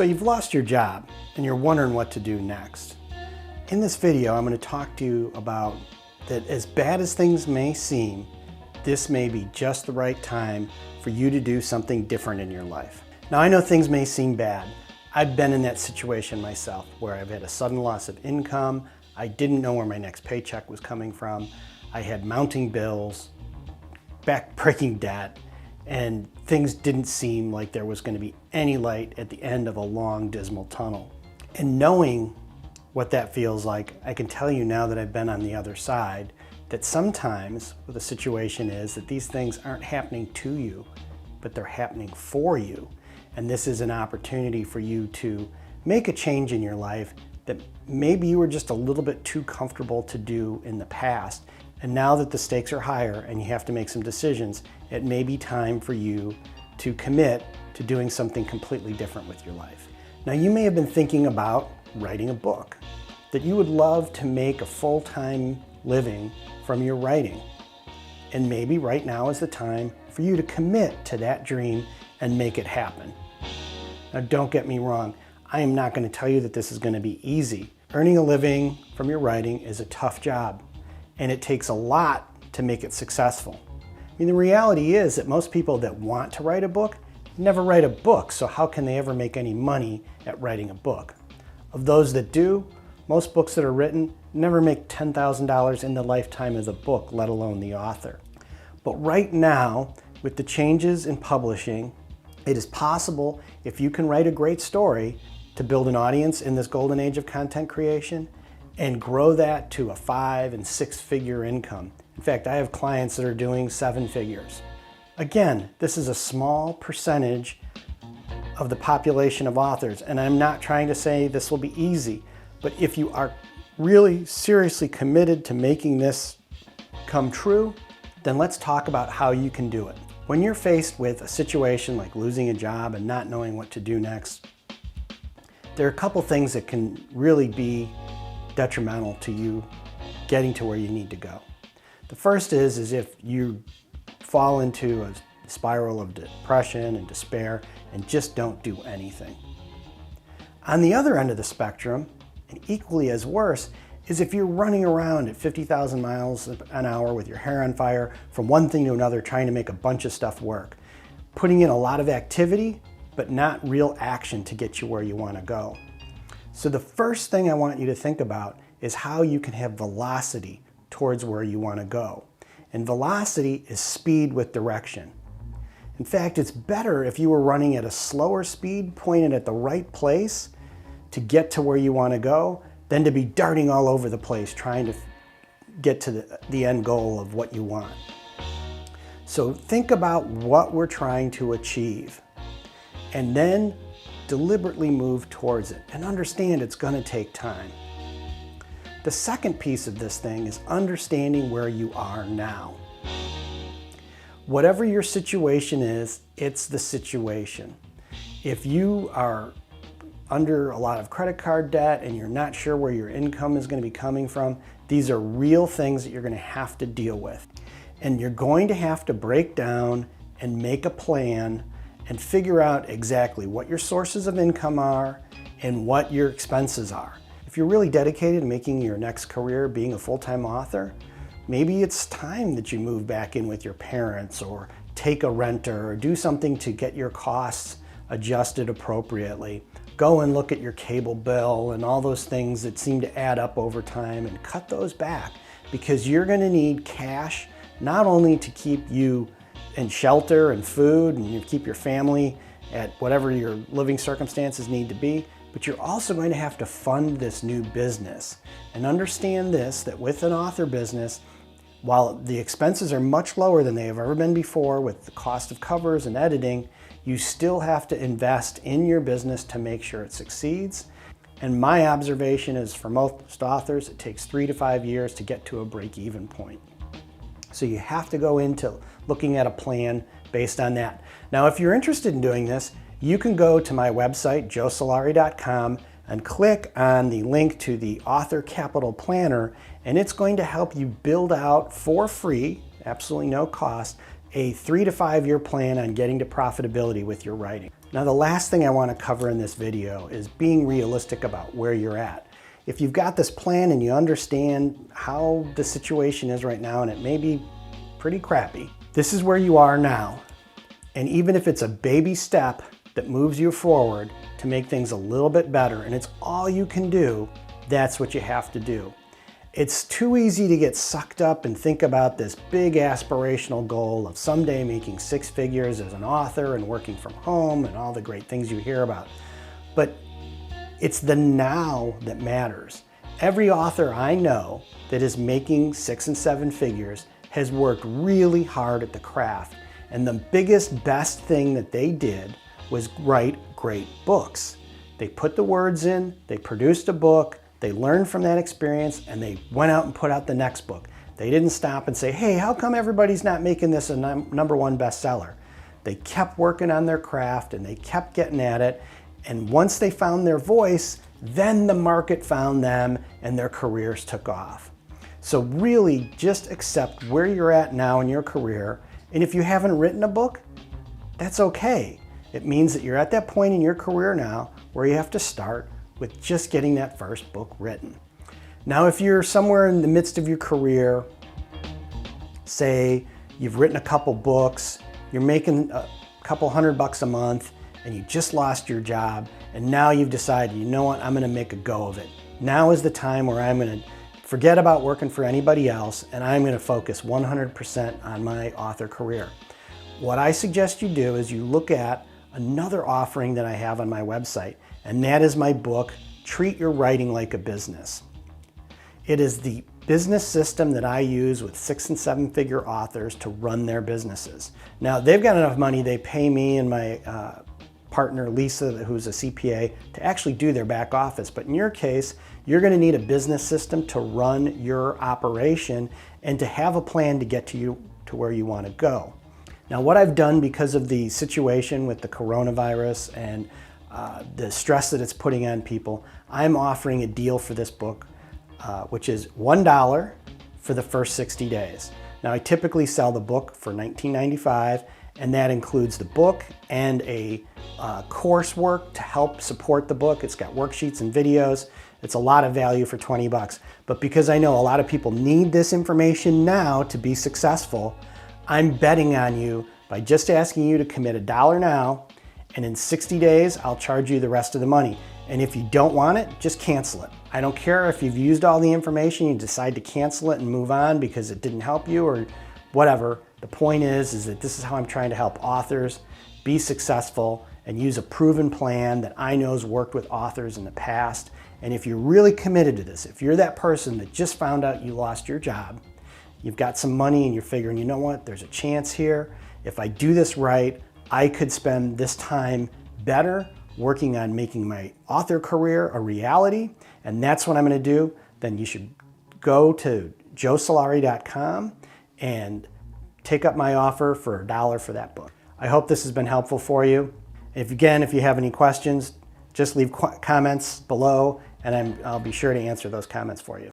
So you've lost your job and you're wondering what to do next. In this video, I'm going to talk to you about that as bad as things may seem, this may be just the right time for you to do something different in your life. Now I know things may seem bad. I've been in that situation myself where I've had a sudden loss of income. I didn't know where my next paycheck was coming from. I had mounting bills, back-breaking debt, and things didn't seem like there was going to be any light at the end of a long, dismal tunnel. And knowing what that feels like, I can tell you now that I've been on the other side, that sometimes what the situation is that these things aren't happening to you, but they're happening for you. And this is an opportunity for you to make a change in your life that maybe you were just a little bit too comfortable to do in the past. And now that the stakes are higher and you have to make some decisions, it may be time for you to commit to doing something completely different with your life. Now you may have been thinking about writing a book, that you would love to make a full-time living from your writing. And maybe right now is the time for you to commit to that dream and make it happen. Now don't get me wrong, I am not going to tell you that this is going to be easy. Earning a living from your writing is a tough job, and it takes a lot to make it successful. I mean, the reality is that most people that want to write a book never write a book, so how can they ever make any money at writing a book? Of those that do, most books that are written never make $10,000 in the lifetime of the book, let alone the author. But right now, with the changes in publishing, it is possible, if you can write a great story, to build an audience in this golden age of content creation and grow that to a 5- and 6-figure income. In fact, I have clients that are doing 7 figures. Again, this is a small percentage of the population of authors, and I'm not trying to say this will be easy, but if you are really seriously committed to making this come true, then let's talk about how you can do it. When you're faced with a situation like losing a job and not knowing what to do next, there are a couple things that can really be detrimental to you getting to where you need to go. The first is if you fall into a spiral of depression and despair and just don't do anything. On the other end of the spectrum, and equally as worse, is if you're running around at 50,000 miles an hour with your hair on fire from one thing to another trying to make a bunch of stuff work, putting in a lot of activity but not real action to get you where you want to go. So the first thing I want you to think about is how you can have velocity towards where you want to go. And velocity is speed with direction. In fact, it's better if you were running at a slower speed, pointed at the right place to get to where you want to go, than to be darting all over the place trying to get to the end goal of what you want. So think about what we're trying to achieve and then deliberately move towards it and understand it's going to take time. The second piece of this thing is understanding where you are now. Whatever your situation is, it's the situation. If you are under a lot of credit card debt and you're not sure where your income is going to be coming from, these are real things that you're going to have to deal with. And you're going to have to break down and make a plan and figure out exactly what your sources of income are and what your expenses are. If you're really dedicated to making your next career being a full-time author, maybe it's time that you move back in with your parents or take a renter or do something to get your costs adjusted appropriately. Go and look at your cable bill and all those things that seem to add up over time and cut those back, because you're going to need cash not only to keep you in shelter and food and you keep your family at whatever your living circumstances need to be, but you're also going to have to fund this new business. And understand this, that with an author business, while the expenses are much lower than they have ever been before with the cost of covers and editing, you still have to invest in your business to make sure it succeeds. And my observation is for most authors, it takes 3 to 5 years to get to a break-even point. So you have to go into looking at a plan based on that. Now, if you're interested in doing this, you can go to my website, joesolari.com, and click on the link to the Author Capital Planner, and it's going to help you build out for free, absolutely no cost, a 3 to 5 year plan on getting to profitability with your writing. Now, the last thing I want to cover in this video is being realistic about where you're at. If you've got this plan and you understand how the situation is right now, and it may be pretty crappy, this is where you are now. And even if it's a baby step that moves you forward to make things a little bit better, and it's all you can do, that's what you have to do. It's too easy to get sucked up and think about this big aspirational goal of someday making 6 figures as an author and working from home and all the great things you hear about. But it's the now that matters. Every author I know that is making 6 and 7 figures has worked really hard at the craft. And the biggest, best thing that they did was write great books. They put the words in, they produced a book, they learned from that experience, and they went out and put out the next book. They didn't stop and say, hey, how come everybody's not making this a #1 bestseller? They kept working on their craft and they kept getting at it. And once they found their voice, then the market found them and their careers took off. So really just accept where you're at now in your career. And if you haven't written a book, that's okay. It means that you're at that point in your career now where you have to start with just getting that first book written. Now, if you're somewhere in the midst of your career, say you've written a couple books, you're making a couple $100 a month, and you just lost your job, and now you've decided, you know what, I'm gonna make a go of it. Now is the time where I'm gonna forget about working for anybody else, and I'm gonna focus 100% on my author career. What I suggest you do is you look at another offering that I have on my website, and that is my book, Treat Your Writing Like a Business. It is the business system that I use with 6 and 7 figure authors to run their businesses. Now, they've got enough money, they pay me and my partner, Lisa, who's a CPA, to actually do their back office. But in your case, you're gonna need a business system to run your operation and to have a plan to get to where you wanna go. Now, what I've done because of the situation with the coronavirus and the stress that it's putting on people, I'm offering a deal for this book, which is $1 for the first 60 days. Now, I typically sell the book for $19.95, and that includes the book and a coursework to help support the book. It's got worksheets and videos. It's a lot of value for 20 bucks. But because I know a lot of people need this information now to be successful, I'm betting on you by just asking you to commit $1 now, and in 60 days, I'll charge you the rest of the money. And if you don't want it, just cancel it. I don't care if you've used all the information, you decide to cancel it and move on because it didn't help you or whatever. The point is that this is how I'm trying to help authors be successful and use a proven plan that I know has worked with authors in the past. And if you're really committed to this, if you're that person that just found out you lost your job, you've got some money and you're figuring, you know what, there's a chance here. If I do this right, I could spend this time better working on making my author career a reality, and that's what I'm going to do, then you should go to joesolari.com and take up my offer for $1 for that book. I hope this has been helpful for you. If you have any questions, just leave comments below, and I'll be sure to answer those comments for you.